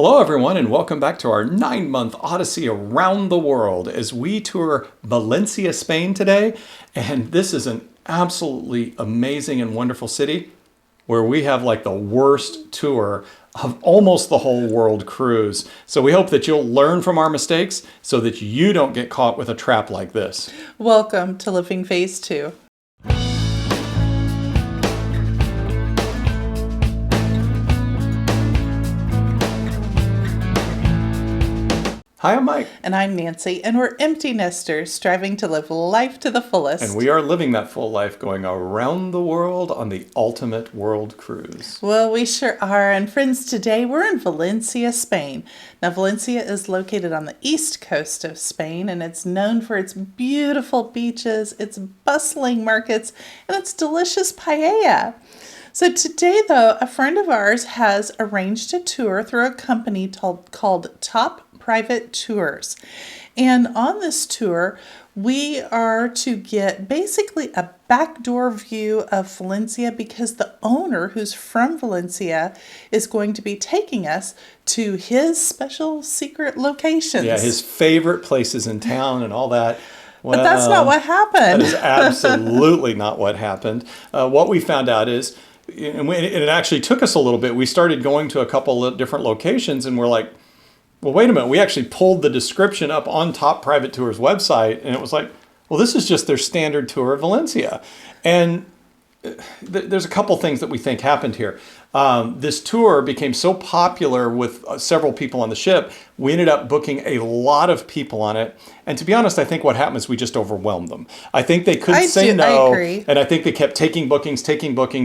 Hello everyone and welcome back to our 9-month odyssey around the world as we tour Valencia, Spain today. And this is an absolutely amazing and wonderful city where we have like the worst tour of almost the whole world cruise. So we hope that you'll learn from our mistakes so that you don't get caught with a trap like this. Welcome to Living Phase 2. Hi, I'm Mike. And I'm Nancy, and we're empty nesters striving to live life to the fullest. And we are living that full life going around the world on the ultimate world cruise. Well, we sure are. And friends, today we're in Valencia, Spain. Now, Valencia is located on the east coast of Spain, and it's known for its beautiful beaches, its bustling markets, and its delicious paella. So today, though, a friend of ours has arranged a tour through a company called Top Private Tours. And on this tour, we are to get basically a backdoor view of Valencia because the owner, who's from Valencia, is going to be taking us to his special secret locations. Yeah, his favorite places in town and all that. Well, but that's not what happened. That is absolutely not what happened. What we found out is, and it actually took us a little bit, we started going to a couple of different locations and we're like, well, wait a minute, we actually pulled the description up on Top Private Tours website and it was like, well, this is just their standard tour of Valencia. And there's a couple things that we think happened here. This tour became so popular with several people on the ship, we ended up booking a lot of people on it. And to be honest, I think what happened is we just overwhelmed them. I think they couldn't say no. I agree. And I think they kept taking bookings.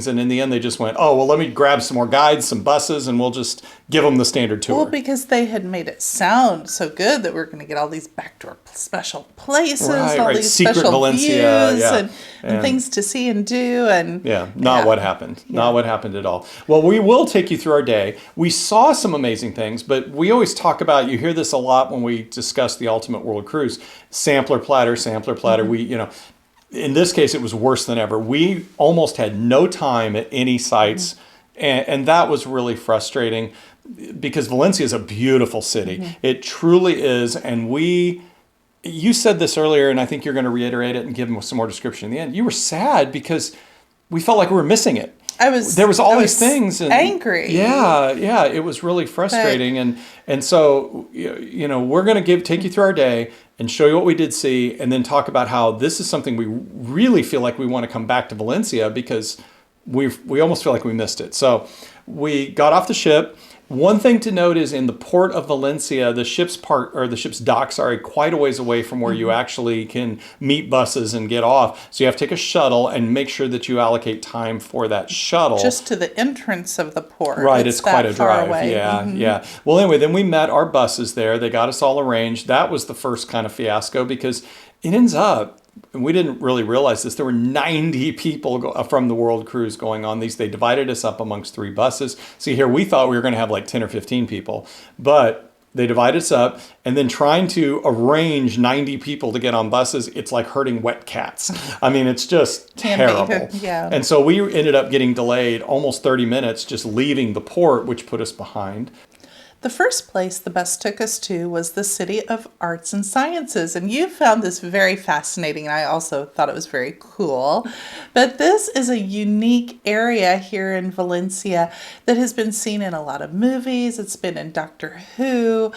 And in the end, they just went, oh, well, let me grab some more guides, some buses, and we'll just give them the standard tour. Well, because they had made it sound so good that we're going to get all these backdoor special places, all these secret special Valencia, views and things to see and do. And not what happened. Yeah. Not what happened at all. Well, we will take you through our day. We saw some amazing things, but we always talk about, you hear this a lot when we discuss the Ultimate World Cruise, sampler platter. Mm-hmm. In this case, it was worse than ever. We almost had no time at any sites, and that was really frustrating because Valencia is a beautiful city. Mm-hmm. It truly is, and you said this earlier, and I think you're going to reiterate it and give them some more description in the end. You were sad because we felt like we were missing it. There was all these things. And angry. Yeah, it was really frustrating. And so, we're going to take you through our day and show you what we did see, and then talk about how this is something we really feel like we want to come back to Valencia because we almost feel like we missed it. So we got off the ship. One thing to note is in the port of Valencia, the ship's docks are quite a ways away from where you actually can meet buses and get off. So you have to take a shuttle and make sure that you allocate time for that shuttle. Just to the entrance of the port. Right, it's quite a drive. Away. Yeah. Well, anyway, then we met our buses there. They got us all arranged. That was the first kind of fiasco because it ends up, and we didn't really realize this, there were 90 people from the World Cruise going on these. They divided us up amongst 3 buses. See here, we thought we were going to have like 10 or 15 people, but they divided us up, and then trying to arrange 90 people to get on buses, it's like herding wet cats. I mean, it's just terrible. Yeah. And so we ended up getting delayed almost 30 minutes just leaving the port, which put us behind. The first place the bus took us to was the City of Arts and Sciences, and you found this very fascinating, and I also thought it was very cool. But this is a unique area here in Valencia that has been seen in a lot of movies. It's been in Doctor Who,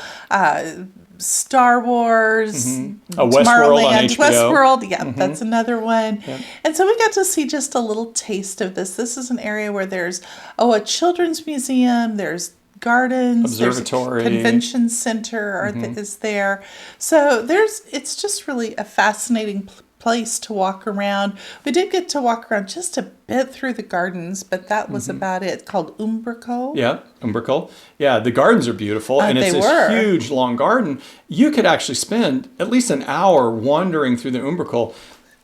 Star Wars, Westworld on HBO. Westworld, that's another one. Yep. And so we got to see just a little taste of this. This is an area where there's a children's museum, there's gardens, observatory, there's a convention center is there. So it's just really a fascinating place to walk around. We did get to walk around just a bit through the gardens, but that was about it. It's called Umbrico. Yeah, Umbrico. Yeah, the gardens are beautiful, and it's this huge, long garden. You could actually spend at least an hour wandering through the Umbrico.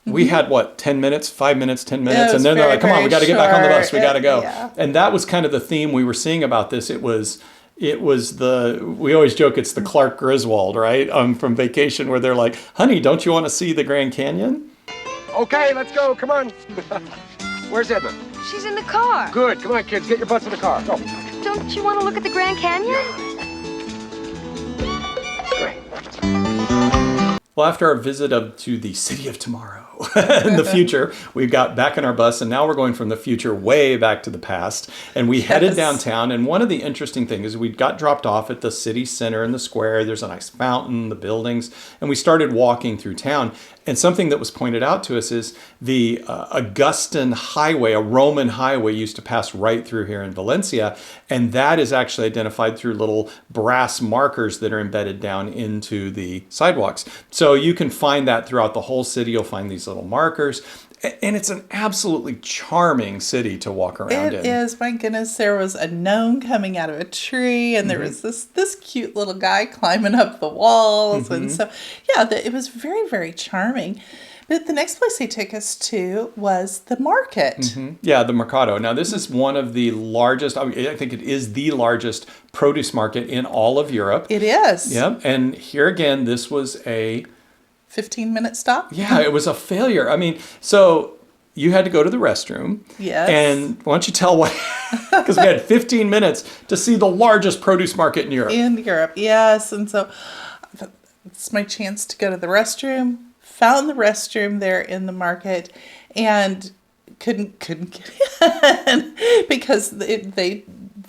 We had 10 minutes, 5 minutes, 10 minutes, and then they're like, come on, we got to get back on the bus. We got to go. Yeah. And that was kind of the theme we were seeing about this. It was we always joke it's the Clark Griswold, right? From Vacation, where they're like, honey, don't you want to see the Grand Canyon? Okay, let's go. Come on. Where's Edna? She's in the car. Good. Come on, kids. Get your butts in the car. Go. Don't you want to look at the Grand Canyon? Well, after our visit to the city of tomorrow in the future, we got back in our bus, and now we're going from the future way back to the past. And we headed downtown. And one of the interesting things is we got dropped off at the city center in the square. There's a nice fountain, the buildings, and we started walking through town. And something that was pointed out to us is the Augustan highway, a Roman highway, used to pass right through here in Valencia. And that is actually identified through little brass markers that are embedded down into the sidewalks. So you can find that throughout the whole city. You'll find these little markers. And it's an absolutely charming city to walk around in. It is. My goodness, there was a gnome coming out of a tree, and there was this cute little guy climbing up the walls. And so, yeah, it was very, very charming. But the next place they took us to was the market. Yeah, the Mercado. Now, this is one of the largest, I think it is the largest produce market in all of Europe. It is. Yep. And here again, this was a 15-minute stop? Yeah, it was a failure. I mean, so you had to go to the restroom. Yes. And why don't you tell why? Because we had 15 minutes to see the largest produce market in Europe. In Europe, yes. And so it's my chance to go to the restroom. Found the restroom there in the market and couldn't get in because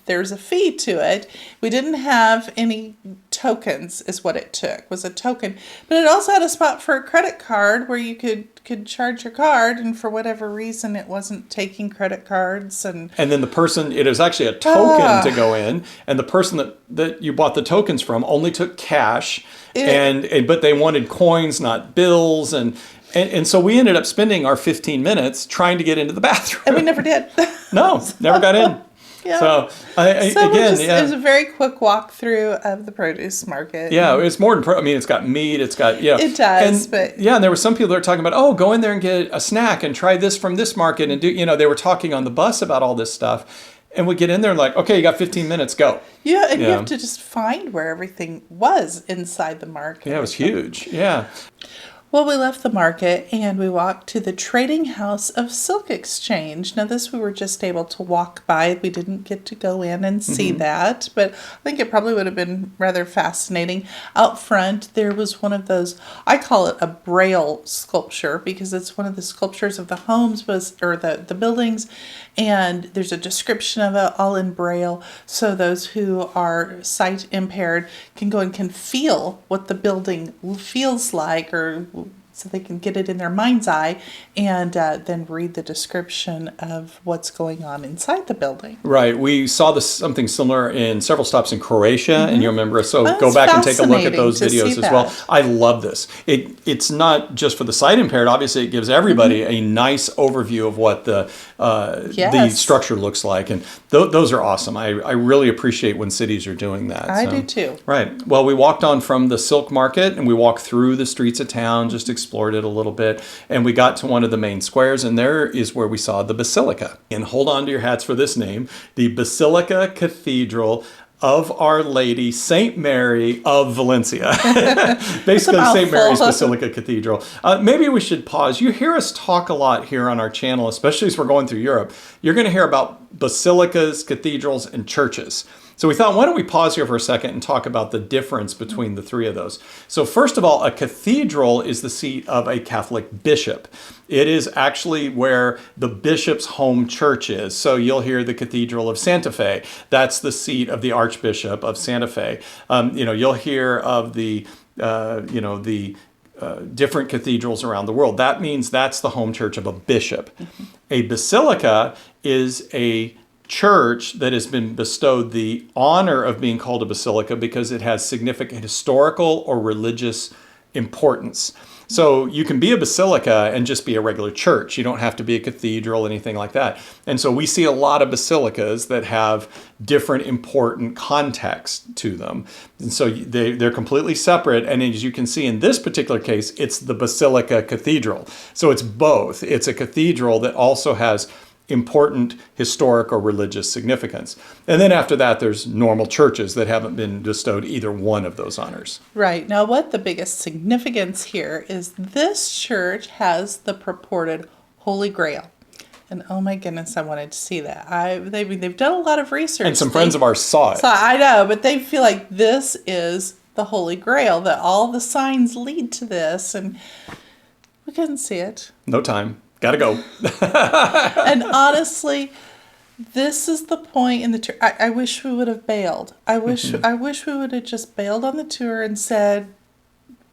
there's a fee to it. We didn't have any tokens is what it took, was a token. But it also had a spot for a credit card where you could charge your card, and for whatever reason it wasn't taking credit cards. And then the person, it was actually a token to go in, and the person that you bought the tokens from only took cash, but they wanted coins, not bills, and so we ended up spending our 15 minutes trying to get into the bathroom. And we never did. No, never got in. Yeah. So it was a very quick walkthrough of the produce market. Yeah, it's more than it's got meat, it's got It does, but and there were some people that were talking about, go in there and get a snack and try this from this market and do, they were talking on the bus about all this stuff. And we get in there and like, okay, you got 15 minutes, go. Yeah, and you have to just find where everything was inside the market. Yeah, it was huge. Yeah. Well, we left the market and we walked to the Trading House of Silk Exchange. Now, this we were just able to walk by. We didn't get to go in and see that, but I think it probably would have been rather fascinating. Out front, there was one of those, I call it a Braille sculpture because it's one of the sculptures of the homes or the buildings, and there's a description of it all in Braille, so those who are sight impaired can go and can feel what the building feels like, or so they can get it in their mind's eye and then read the description of what's going on inside the building. Right. We saw something similar in several stops in Croatia, and you remember, so go back and take a look at those videos as well. I love this. It's not just for the sight impaired. Obviously, it gives everybody a nice overview of what the structure looks like, and those are awesome. I really appreciate when cities are doing that. I do too. Right. Well, we walked on from the silk market, and we walked through the streets of town, just explored it a little bit, and we got to one of the main squares, and there is where we saw the Basilica. And hold on to your hats for this name, the Basilica Cathedral of Our Lady St. Mary of Valencia. Basically, St. Mary's Basilica Cathedral. Maybe we should pause. You hear us talk a lot here on our channel, especially as we're going through Europe. You're going to hear about basilicas, cathedrals, and churches. So we thought, why don't we pause here for a second and talk about the difference between the three of those. So first of all, a cathedral is the seat of a Catholic bishop. It is actually where the bishop's home church is. So you'll hear the Cathedral of Santa Fe. That's the seat of the Archbishop of Santa Fe. You'll hear of the different cathedrals around the world. That means that's the home church of a bishop. A basilica is a church that has been bestowed the honor of being called a basilica because it has significant historical or religious importance. So you can be a basilica and just be a regular church. You don't have to be a cathedral, anything like that. And so we see a lot of basilicas that have different important context to them. And so they're completely separate. And as you can see in this particular case, it's the Basilica Cathedral. So it's both. It's a cathedral that also has important historic or religious significance. And then after that, there's normal churches that haven't been bestowed either one of those honors. Right. Now, what the biggest significance here is this church has the purported Holy Grail. And oh my goodness, I wanted to see that. They've done a lot of research. And some friends of ours saw it. I know, but they feel like this is the Holy Grail, that all the signs lead to this, and we couldn't see it. No time. Gotta go. And honestly, this is the point in the tour. I wish we would have bailed. I wish we would have just bailed on the tour and said,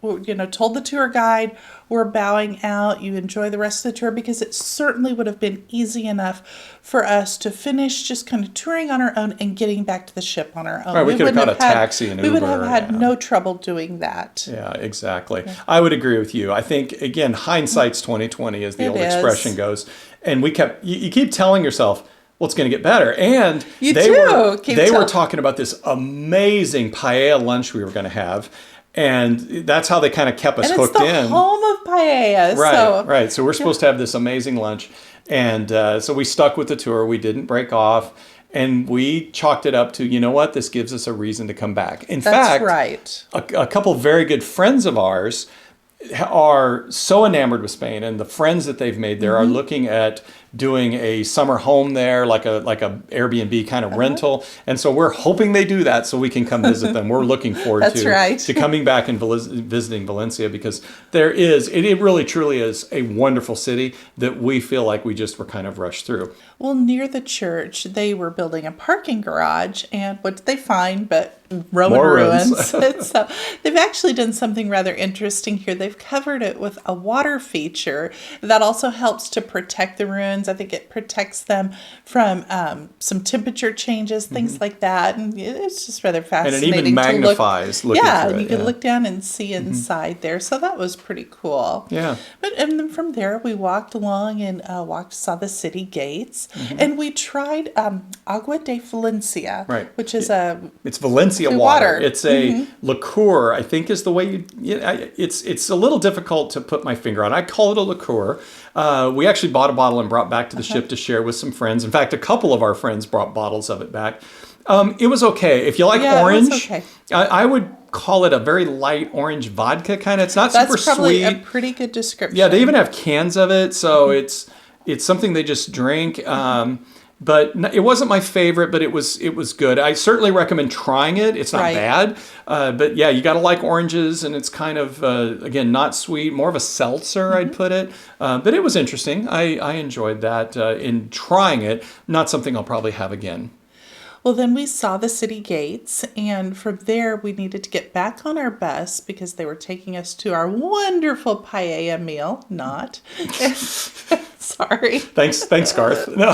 told the tour guide, we're bowing out. You enjoy the rest of the tour, because it certainly would have been easy enough for us to finish just kind of touring on our own and getting back to the ship on our own. Right, we could have got a taxi and We would Uber, have had no trouble doing that. Yeah, exactly. Yeah. I would agree with you. I think, again, hindsight's 20/20, as the old expression goes. And you keep telling yourself, well, it's going to get better. And they were talking about this amazing paella lunch we were going to have. And that's how they kind of kept us hooked in. And it's the home of paella. Right. So we're supposed to have this amazing lunch. And so we stuck with the tour. We didn't break off. And we chalked it up to, you know what, this gives us a reason to come back. In fact, a couple of very good friends of ours are so enamored with Spain, and the friends that they've made there are looking at doing a summer home there, like a Airbnb kind of rental. And so we're hoping they do that so we can come visit them. We're looking forward to coming back and visiting Valencia, because it really truly is a wonderful city that we feel like we just were kind of rushed through. Well, near the church, they were building a parking garage, and what did they find but Roman ruins? So they've actually done something rather interesting here. They've covered it with a water feature that also helps to protect the ruins. I think it protects them from some temperature changes, things like that. And it's just rather fascinating. And it even magnifies looking through it. You can look down and see inside there. So that was pretty cool. Yeah. And then from there, we walked along and saw the city gates. And we tried Agua de Valencia, which is it's Valencia water. It's a liqueur, I think is the way it's a little difficult to put my finger on. I call it a liqueur. We actually bought a bottle and brought back to the ship to share with some friends. In fact, a couple of our friends brought bottles of it back. It was okay. If you like orange, I would call it a very light orange vodka kind of. It's not super sweet. That's probably a pretty good description. Yeah, they even have cans of it, so it's something they just drink. But it wasn't my favorite, but it was good. I certainly recommend trying it. It's not bad. But yeah, you got to like oranges, and it's kind of, again, not sweet, more of a seltzer, I'd put it. But it was interesting. I enjoyed that in trying it. Not something I'll probably have again. Well, then we saw the city gates, and from there we needed to get back on our bus because they were taking us to our wonderful paella meal. Not. Sorry. Thanks, Garth. No.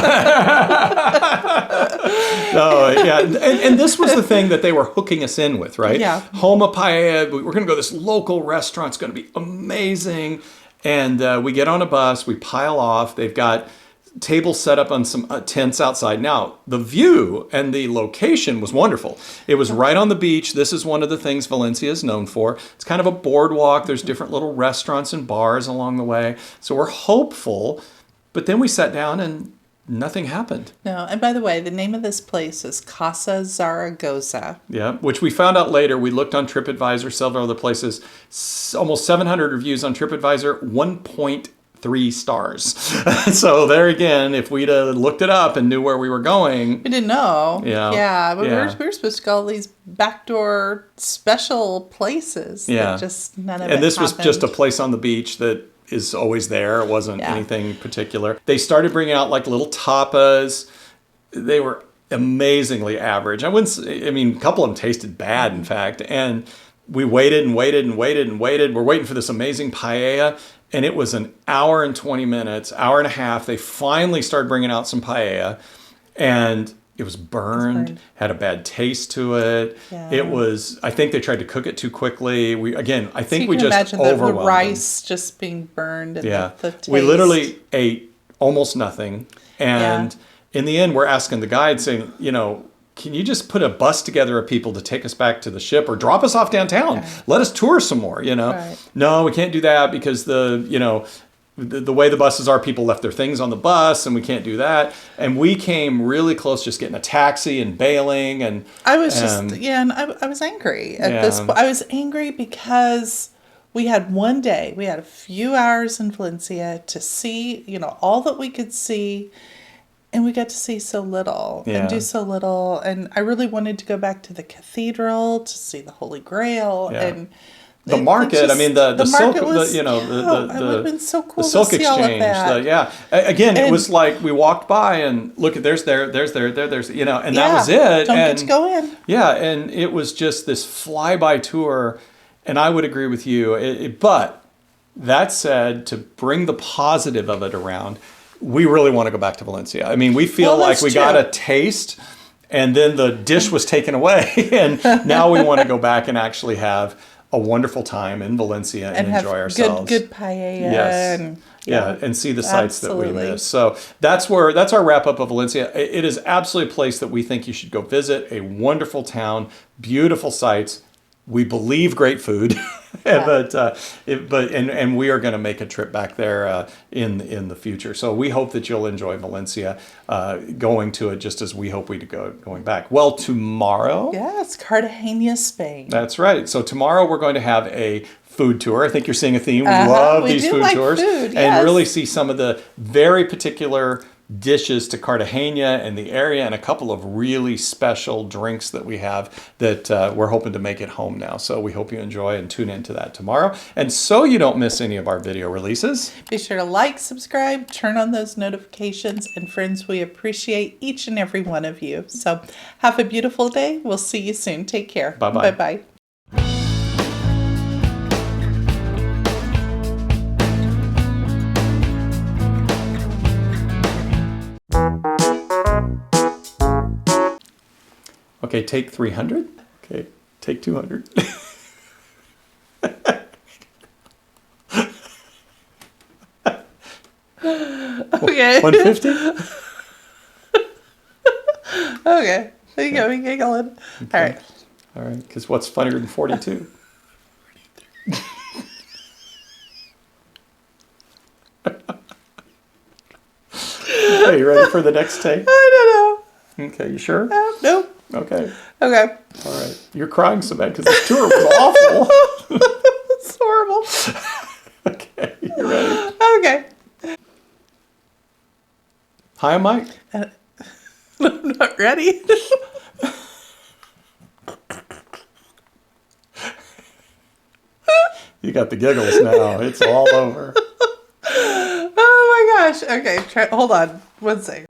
Yeah. And this was the thing that they were hooking us in with, right? Yeah. Home of paella. We're going to go to this local restaurant. It's going to be amazing. And we get on a bus. We pile off. They've got tables set up on some tents outside. Now, the view and the location was wonderful. It was right on the beach. This is one of the things Valencia is known for. It's kind of a boardwalk. There's different little restaurants and bars along the way. So we're hopeful. But then we sat down and nothing happened. No, and by the way, the name of this place is Casa Zaragoza. Yeah, which we found out later. We looked on TripAdvisor, several other places. Almost 700 reviews on TripAdvisor, 1.3 stars. So there again, if we'd looked it up and knew where we were going. We didn't know. Yeah. But we were supposed to go all these backdoor special places. Yeah. Just none of it And this was happened. just a place on the beach that is always there. It wasn't anything particular. They started bringing out like little tapas. They were amazingly average. A couple of them tasted bad, in fact. And we waited and waited and waited and waited. We're waiting for this amazing paella. And it was an hour and 20 minutes, hour and a half. They finally started bringing out some paella. And it was burned, had a bad taste to it. Yeah. It was, I think they tried to cook it too quickly. I think we can just imagine overwhelmed the rice just being burned and the taste. We literally ate almost nothing. And in the end, we're asking the guide saying, can you just put a bus together of people to take us back to the ship or drop us off downtown? Right. Let us tour some more, Right. No, we can't do that because the way the buses are, people left their things on the bus, and we can't do that. And we came really close, just getting a taxi and bailing. And I was I was angry at this point. I was angry because we had one day, we had a few hours in Valencia to see, all that we could see. And we got to see so little Yeah. and do so little. And I really wanted to go back to the Cathedral to see the Holy Grail. Yeah. And The market, I mean, the silk, market was, it would have been so cool the silk to see all of exchange. that. Again, it And- was like we walked by and look at there's, and that was it. Don't and get to go in. Yeah, and it was just this flyby tour, and I would agree with you. But that said, to bring the positive of it around, we really want to go back to Valencia. I mean, we feel Well, like that's we got true. a taste, and then the dish was taken away, and now we want to go back and actually have a wonderful time in Valencia and And enjoy have ourselves. good paella. Yes. And, Yeah, and see the sights that we absolutely. miss. So that's our wrap up of Valencia. It is absolutely a place that we think you should go visit. A wonderful town, beautiful sights. We believe great food, and we are going to make a trip back there in the future. So we hope that you'll enjoy Valencia, going to it just as we hope we go going back. Well, tomorrow. Yes, Cartagena, Spain. That's right. So tomorrow we're going to have a food tour. I think you're seeing a theme. We Uh-huh. love We these do food like tours food, and yes. really see some of the very particular dishes to Cartagena and the area, and a couple of really special drinks that we have that we're hoping to make it home now. So we hope you enjoy and tune into that tomorrow. And so you don't miss any of our video releases. Be sure to like, subscribe, turn on those notifications. And friends, we appreciate each and every one of you. So have a beautiful day. We'll see you soon. Take care. Bye-bye. Bye-bye. Okay, take 300. Okay, take 200. Okay. 150? Okay. There you go. We get going. All right. All right, because what's funnier than 42? Okay, you ready for the next take? I don't Okay, you sure? know. Nope. Okay, Okay. all right. You're crying so bad because this tour was awful. It's horrible. Okay, you ready? Okay. Hi, I'm Mike. I'm not ready. You got the giggles now. It's all over. Oh my gosh. Okay. Hold on. One second.